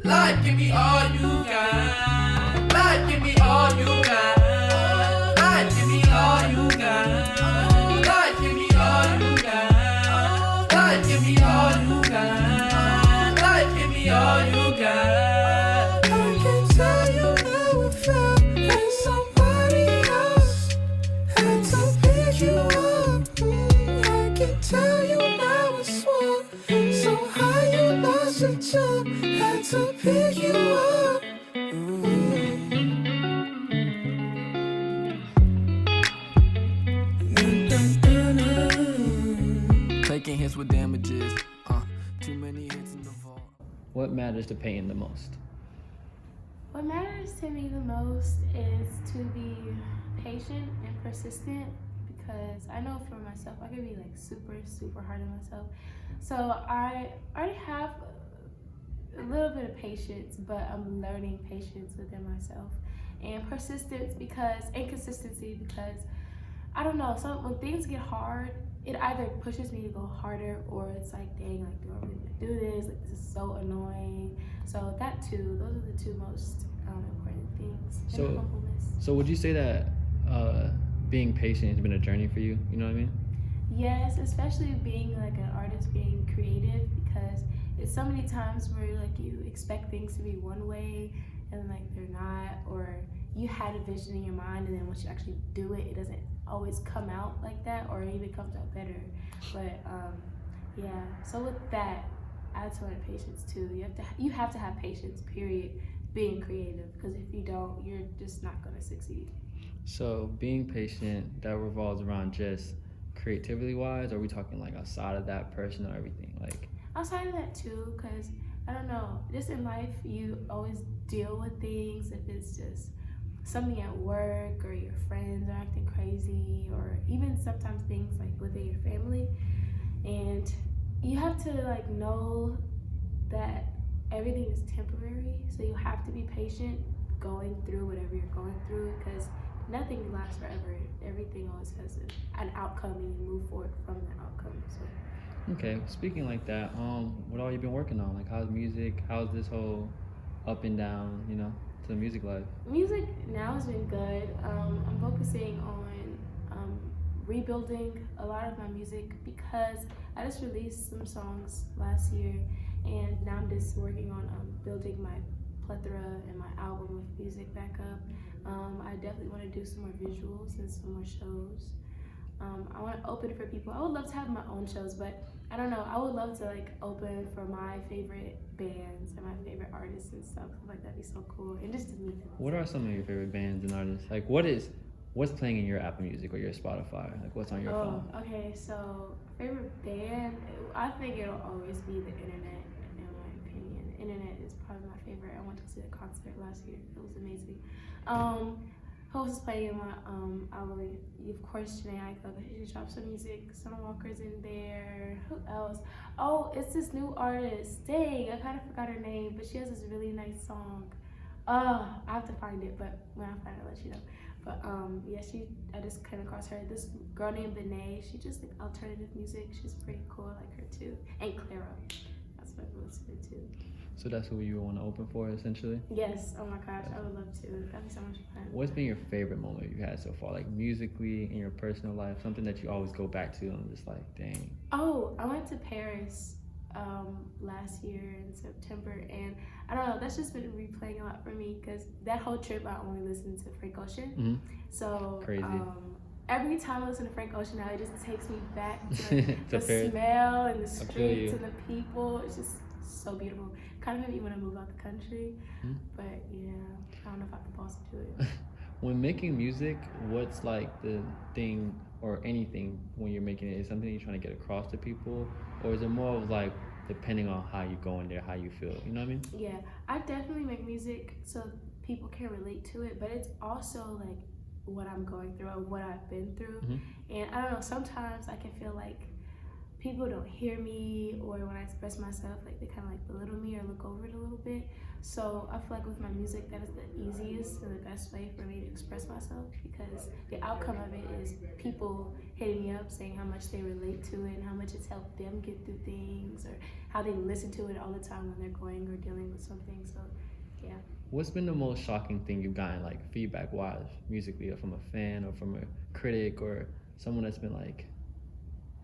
Life, give me all you got. Life, give me all you got. Life, give me all you got. Life, give me all you got. Life, give me all you got. Life, give me all you got. I can tell you how it felt when somebody else had to pick you up. I can tell you now it's swung. So high you lost your jump. Had to pick you up. Taking hits with damages. Too many hits in the vault. What matters to Payton the most? What matters to me the most is to be patient and persistent, because I know for myself I can be like super hard on myself. So I already have a little bit of patience, but I'm learning patience within myself, and persistence and consistency, because I don't know, so when things get hard, it either pushes me to go harder, or it's like, dang, like, do I really want to do this? Like, this is so annoying. So that too, those are the two most important things. And humbleness. So would you say that being patient has been a journey for you? You know what I mean? Yes, especially being like an artist, being creative, because it's so many times where like you expect things to be one way and like they're not, or you had a vision in your mind and then once you actually do it, it doesn't always come out like that, or it even comes out better. But yeah, so with that, I had to learn patience too. You have to have patience, period, being creative, because if you don't, you're just not gonna succeed. So being patient, that revolves around just creativity wise, or are we talking like outside of that, personal, everything? Like outside of that too, because I don't know, just in life you always deal with things. If it's just something at work, or your friends are acting crazy, or even sometimes things like within your family, and you have to like know that everything is temporary. So you have to be patient going through whatever you're going through, because nothing lasts forever. Everything always has an outcome, and you move forward from that outcome. So okay, speaking like that, what all you been working on? Like how's music? How's this whole up and down, to the music life? Music now has been good. I'm focusing on rebuilding a lot of my music, because I just released some songs last year, and now I'm just working on building my plethora and my album of music back up. I definitely want to do some more visuals and some more shows. I want to open for people. I would love to have my own shows, but I don't know. I would love to like open for my favorite bands and my favorite artists and stuff. Like that'd be so cool, and just to meet them. What are some of your favorite bands and artists? Like what's playing in your Apple Music or your Spotify? Like what's on your phone? Okay, so favorite band, I think it'll always be the internet, in my opinion. The internet is probably my favorite. I went to see a concert last year. It was amazing. Who else is playing in my album? Of course, Janae Aiko. She dropped some music. Summer Walker's in there. Who else? Oh, it's this new artist. Dang, I kind of forgot her name, but she has this really nice song. I have to find it, but when I find it, I'll let you know. But yeah, I just came across her. This girl named Benet. She just like alternative music. She's pretty cool. I like her too. And Clara. That's what I'm listening to. So that's who you want to open for, essentially? Yes. Oh my gosh, I would love to. That'd be so much fun. What's been your favorite moment you've had so far, like musically, in your personal life? Something that you always go back to and just like, dang. Oh, I went to Paris last year in September, and I don't know, that's just been replaying a lot for me, because that whole trip I only listened to Frank Ocean. Mm-hmm. So crazy. Every time I listen to Frank Ocean now, it just takes me back to the Paris. Smell and the streets and the people. It's just so beautiful. Kind of made me want to move out the country, but yeah, I don't know if I can possibly do it. When making music, what's like the thing or anything when you're making it? Is something you're trying to get across to people, or is it more of like depending on how you go in there, how you feel? You know what I mean? Yeah, I definitely make music so people can relate to it, but it's also like what I'm going through or what I've been through. And I don't know, sometimes I can feel like people don't hear me, or when I express myself, like they kind of like belittle me or look over it a little bit. So I feel like with my music, that is the easiest and the best way for me to express myself, because the outcome of it is people hitting me up saying how much they relate to it and how much it's helped them get through things, or how they listen to it all the time when they're going or dealing with something. So yeah. What's been the most shocking thing you've gotten, like feedback wise, musically, or from a fan or from a critic or someone that's been like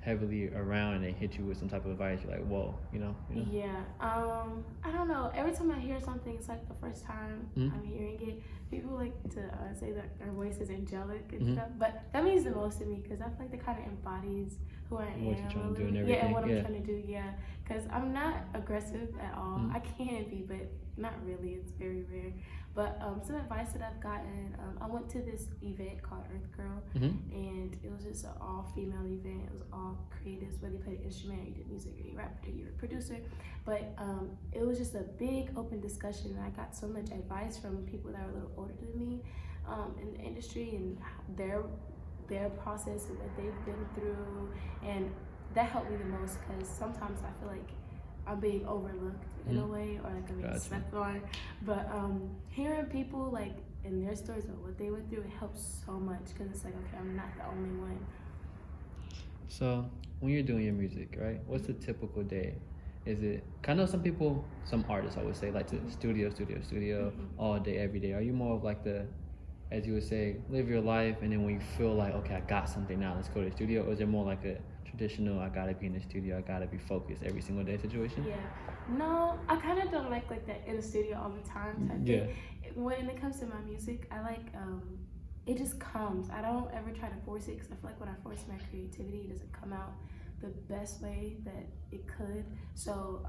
heavily around and they hit you with some type of advice? You're like, whoa, you know? Yeah. I don't know. Every time I hear something, it's like the first time I'm hearing it. People like to say that their voice is angelic and stuff, but that means the most to me, because I feel like that kind of embodies who I am. What you're trying to do and Yeah, everything. and what I'm trying to do. Yeah, because I'm not aggressive at all. I can be, but not really. It's very rare. But some advice that I've gotten, I went to this event called Earth Girl, and it was just an all-female event. It was all creatives, whether you played an instrument, or you did music, or you rapped, or you were a producer. But it was just a big open discussion, and I got so much advice from people that were a little older than me in the industry, and their process and what they've been through, and that helped me the most, because sometimes I feel like I'm being overlooked in a way, or like I'm being slept on. But hearing people like in their stories about what they went through, it helps so much, because it's like, okay, I'm not the only one. So when you're doing your music, right, what's the typical day? Is it, I know some artists I would say like to studio all day, every day. Are you more of like the, as you would say, live your life, and then when you feel like, okay, I got something now, let's go to the studio? Or is it more like a traditional, I gotta be in the studio, I gotta be focused every single day situation? Yeah. No, I kind of don't like that in the studio all the time type thing. When it comes to my music, I like, it just comes. I don't ever try to force it, because I feel like when I force my creativity, it doesn't come out the best way that it could. So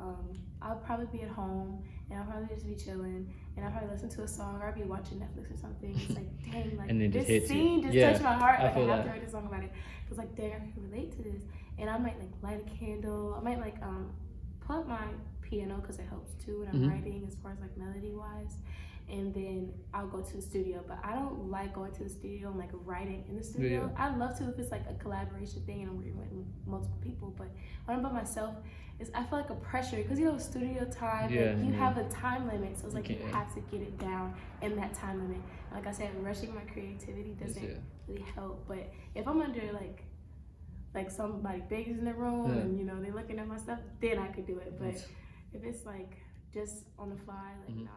I'll probably be at home, and I'll probably just be chilling, and I'll probably listen to a song, or I'll be watching Netflix or something. It's like, dang, like and then this scene just touched my heart. Like I have to that. write a song about it. It's like, dang, I can relate to this. And I might like light a candle. I might like pull up my piano, because it helps too when I'm writing, as far as like melody wise. And then I'll go to the studio, but I don't like going to the studio and like writing in the studio. I love to if it's like a collaboration thing and I'm working with multiple people, but when I'm by myself, I feel like a pressure, because you know, studio time, like, you have a time limit, so it's like you have to get it down in that time limit. Like I said, rushing my creativity doesn't really help. But if I'm under like somebody big is in the room and you know they're looking at my stuff, then I could do it. But if it's like just on the fly, like nah.